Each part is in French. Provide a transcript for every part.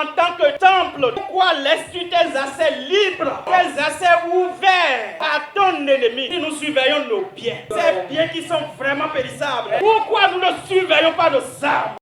en tant que temple, pourquoi laisses-tu tes accès libres, tes accès ouverts à ton ennemi? Si nous surveillons nos biens, ces biens qui sont vraiment périssables, pourquoi nous ne surveillons pas nos âmes?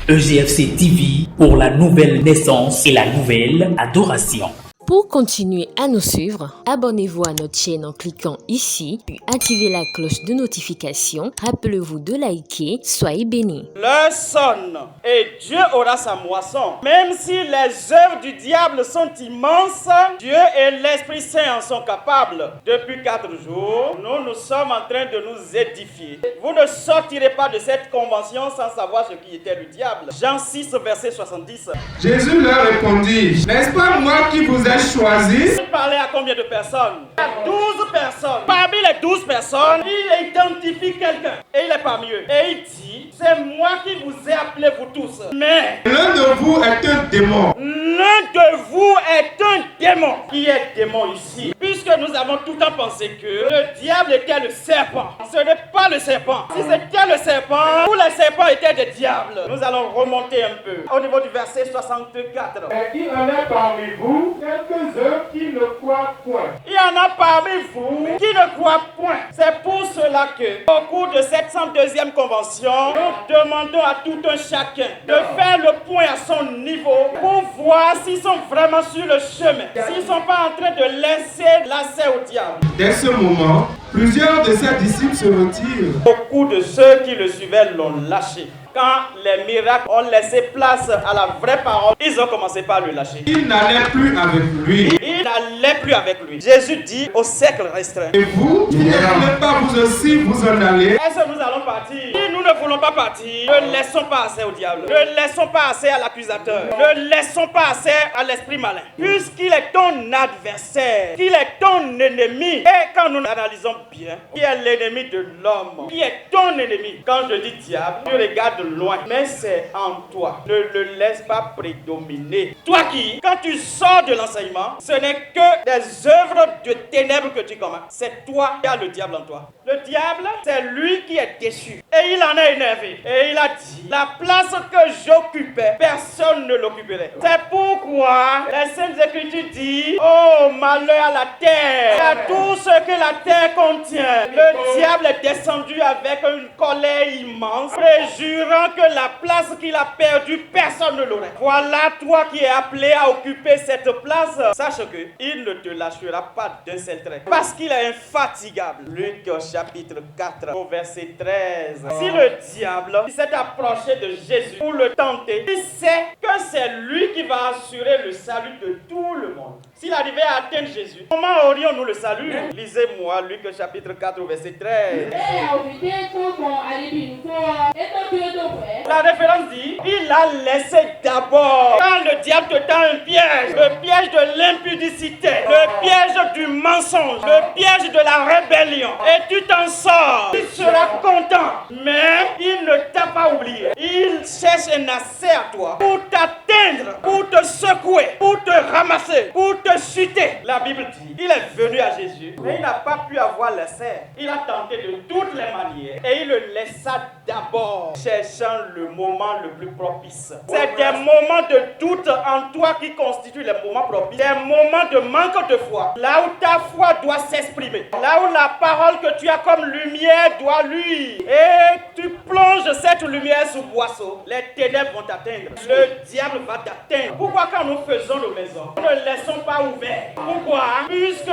EGFC TV pour la nouvelle naissance et la nouvelle adoration. Pour continuer à nous suivre, abonnez-vous à notre chaîne en cliquant ici, puis activez la cloche de notification. Rappelez-vous de liker. Soyez bénis. L'heure sonne et Dieu aura sa moisson. Même si les œuvres du diable sont immenses, Dieu et l'Esprit Saint en sont capables. Depuis 4 jours, nous sommes en train de nous édifier. Vous ne sortirez pas de cette convention sans savoir ce qui était le diable. Jean 6, verset 70. Jésus leur répondit, n'est-ce pas moi qui vous ai choisi? Il parlait à combien de personnes? À 12 personnes. Parmi les 12 personnes, il identifie quelqu'un. Et il est parmi eux. Et il dit, c'est moi qui vous ai appelé vous tous. Mais l'un de vous est un démon. L'un de vous est un démon. Qui est démon ici? Puisque nous avons tout le temps pensé que le diable était le serpent. Ce n'est pas le serpent. Si c'était le serpent, tous les serpents étaient des diables. Nous allons remonter un peu au niveau du verset 64. Et il en est parmi vous quelques-uns qui ne croient point. Il y en a parmi vous qui ne croient point. C'est pour cela que, au cours de cette 102e convention, nous demandons à tout un chacun de faire le point à son niveau pour voir s'ils sont vraiment sur le chemin, s'ils ne sont pas en train de laisser l'accès au diable. Dès ce moment, plusieurs de ses disciples se retirent. Beaucoup de ceux qui le suivaient l'ont lâché. Quand les miracles ont laissé place à la vraie parole, ils ont commencé par le lâcher. Ils n'allaient plus avec lui. Ils n'allaient plus avec lui. Jésus dit au cercle restreint. Et vous, qui ne voulez pas vous aussi vous en aller? Est-ce que nous allons partir? Si nous ne voulons pas partir, ne laissons pas assez au diable. Ne laissons pas assez à l'accusateur. Ne laissons pas assez à l'esprit malin. Puisqu'il est ton adversaire, qu'il est ton ennemi. Et quand nous analysons bien, qui est l'ennemi de l'homme? Qui est ton ennemi? Quand je dis diable, tu regardes loin, mais c'est en toi. Ne le laisse pas prédominer. Toi qui, quand tu sors de l'enseignement, ce n'est que des œuvres de ténèbres que tu commandes. C'est toi qui as le diable en toi. Le diable, c'est lui qui est déçu. Et il en est énervé. Et il a dit, la place que j'occupais, personne ne l'occuperait. C'est pourquoi les Saintes Écritures disent, oh, malheur à la terre, et à tout ce que la terre contient. Le diable est descendu avec une colère immense, préjurant que la place qu'il a perdue, personne ne l'aurait. Voilà toi qui es appelé à occuper cette place. Sache que il ne te lâchera pas d'un seul trait, parce qu'il est infatigable. Luc chapitre 4 au verset 13. Si le diable s'est approché de Jésus pour le tenter, il sait que c'est lui qui va assurer le salut de tout le monde. S'il arrivait à atteindre Jésus, comment aurions-nous le salut? Lisez-moi Luc chapitre 4 au verset 13. La référence dit, il a laissé d'abord, quand le diable te tend un piège, le piège de l'impudicité, le piège du mensonge, le piège de la rébellion, et tu t'en sors, tu seras content. Mais il ne t'a pas oublié. Il cherche un accès à toi pour t'atteindre, pour te secouer, pour te ramasser, pour te chuter. La Bible dit, il est venu à Jésus, mais il n'a pas pu avoir l'accès. Il a tenté de toutes les manières et il le laissa d'abord, cherchant le moment le plus propice. C'est des moments de doute en toi qui constituent les moments propices. Des moments de manque de foi. Là où ta foi doit s'exprimer. Là où la parole que tu as comme lumière doit luire. Et tu plonges cette lumière sous boisseau. Les ténèbres vont t'atteindre. Le diable va t'atteindre. Pourquoi quand nous faisons nos maisons, nous ne laissons pas ouvert? Pourquoi? Puisque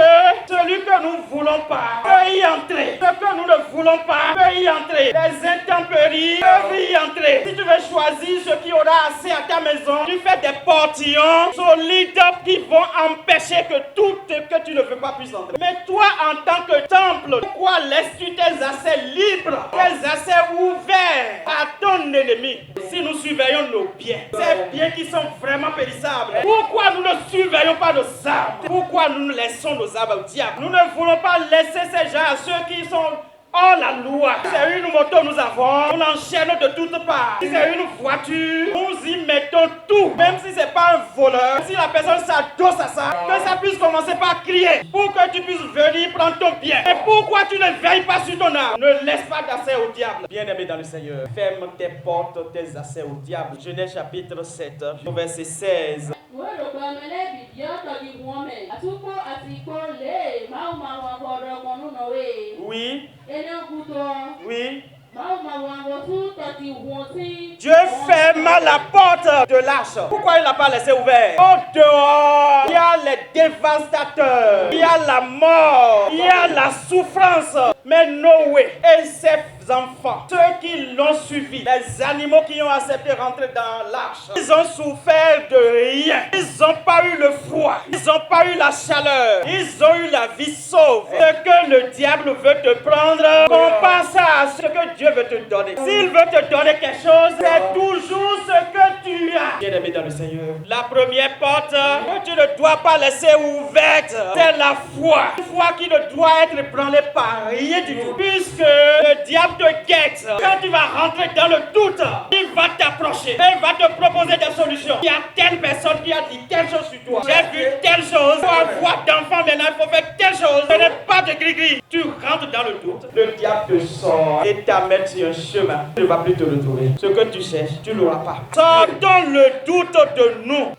celui que nous ne voulons pas peut y entrer. Ce que nous ne voulons pas peut y entrer. Les intempéries peuvent y entrer. Si tu veux choisir ce qui aura assez à ta maison, tu fais des portillons solides qui vont empêcher que tout ce que tu ne veux pas puisse entrer. Mais toi, en tant que temple, pourquoi laisses-tu tes accès libres, tes accès ouverts à ton ennemi? Si nous surveillons nos biens, ces biens qui sont vraiment périssables, pourquoi nous ne surveillons pas nos âmes? Pourquoi nous laissons nos âmes au diable? Nous ne voulons pas laisser ces gens à ceux qui sont Oh la loi! Si c'est une moto, nous avons, on l'enchaîne de toutes parts. Si c'est une voiture, nous y mettons tout. Même si c'est pas un voleur, si la personne s'adosse à ça, que ça puisse commencer par crier pour que tu puisses venir prendre ton bien. Et pourquoi tu ne veilles pas sur ton âme? Ne laisse pas d'accès au diable. Bien-aimé dans le Seigneur, ferme tes portes, tes accès au diable. Genèse chapitre 7, verset 16. Oui. Oui. Dieu ferme la porte de l'arche. Pourquoi il l'a pas laissé ouvert? Au dehors, il y a les dévastateurs, il y a la mort, il y a la souffrance. Mais Noé et ses enfants, ceux qui l'ont suivi, les animaux qui ont accepté de rentrer dans l'arche, ils ont souffert de rien. Ils n'ont pas eu le froid, ils n'ont pas eu la chaleur, ils ont eu la vie sauve. Ce que le diable veut te prendre, compare ça à ce que Dieu veut te donner. S'il veut te donner quelque chose, c'est toujours ce que tu as. Bien-aimé dans le Seigneur, la première porte que tu ne dois pas laisser ouverte, c'est la foi. Une foi qui ne doit être ébranlée par rien du tout. Puisque le diable te guette, quand tu vas rentrer dans le doute, il va t'approcher et il va te proposer des solutions. Il y a telle personne qui a dit telle chose sur toi. J'ai vu telle chose. Pour avoir d'enfants maintenant, il faut faire telle chose. Ce n'est pas de gris-gris. Tu rentres dans le doute. Le diable te sort et t'amène sur un chemin. Tu ne vas plus te retrouver. Ce que tu cherches, tu ne l'auras pas. Sortons le doute de nous.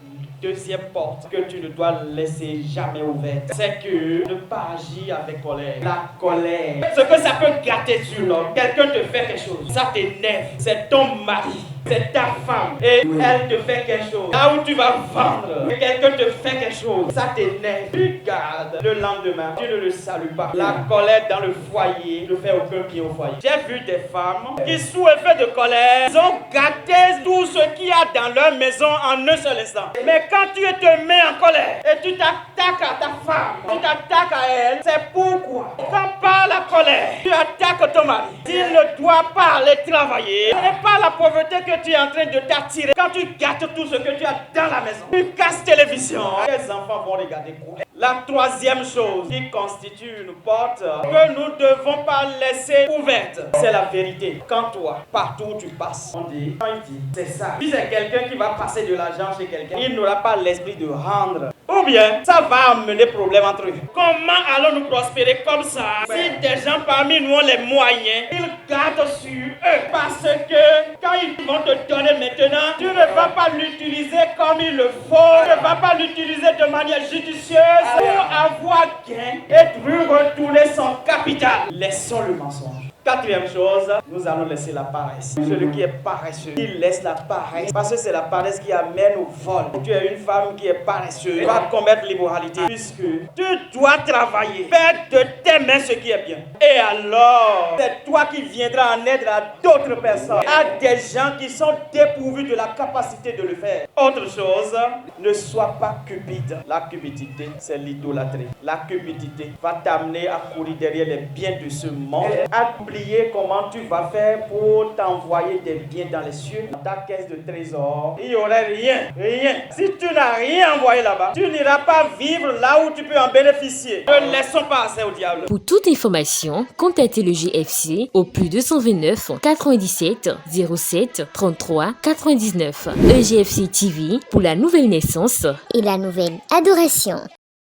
Deuxième porte que tu ne dois laisser jamais ouverte, c'est que ne pas agir avec colère. La colère, ce que ça peut gâter sur l'homme, quelqu'un te fait quelque chose, ça t'énerve, c'est ton mari, c'est ta femme, et elle te fait quelque chose. Là où tu vas vendre, et quelqu'un te fait quelque chose, ça t'énerve. Tu gardes le lendemain, tu ne le salues pas. La colère dans le foyer ne fait aucun bien au foyer. J'ai vu des femmes qui, sous effet de colère, ils ont gâté tout ce qu'il y a dans leur maison en un seul instant. Mais quand tu te mets en colère et tu t'attaques à ta femme, tu t'attaques à elle, c'est pourquoi quand par la colère, tu attaques ton mari. S'il ne doit pas aller travailler, ce n'est pas la pauvreté que tu es en train de t'attirer. Quand tu gâtes tout ce que tu as dans la maison, tu casses télévision, les enfants vont regarder quoi? La troisième chose qui constitue une porte que nous ne devons pas laisser ouverte, c'est la vérité. Quand toi, partout où tu passes, on dit, quand il dit, c'est ça. Si c'est quelqu'un qui va passer de l'argent chez quelqu'un, il n'aura pas l'esprit de rendre. Ou bien, ça va amener problème entre eux. Comment allons-nous prospérer comme ça si des gens parmi nous ont les moyens, ils gardent sur eux? Parce que quand ils vont te donner maintenant, tu ne vas pas l'utiliser comme il le faut. Tu ne vas pas l'utiliser de manière judicieuse pour avoir gain et lui retourner son capital. Laissons le mensonge. Quatrième chose, nous allons laisser la paresse. Celui qui est paresseux, il laisse la paresse. Parce que c'est la paresse qui amène au vol. Tu es une femme qui est paresseuse, tu vas commettre l'immoralité. Puisque tu dois travailler, faire de tes mains ce qui est bien. Et alors, c'est toi qui viendras en aide à d'autres personnes, à des gens qui sont dépourvus de la capacité de le faire. Autre chose, ne sois pas cupide. La cupidité, c'est l'idolâtrie. La cupidité va t'amener à courir derrière les biens de ce monde, à oublier comment tu vas faire pour t'envoyer des biens dans les cieux, dans ta caisse de trésor. Il n'y aurait rien. Si tu n'as rien envoyé là-bas, tu n'iras pas vivre là où tu peux en bénéficier. Ne laissons pas assez au diable. Pour toute information, contactez le GFC au plus 229 97 07 33 99. EGFC TV pour la nouvelle naissance et la nouvelle adoration.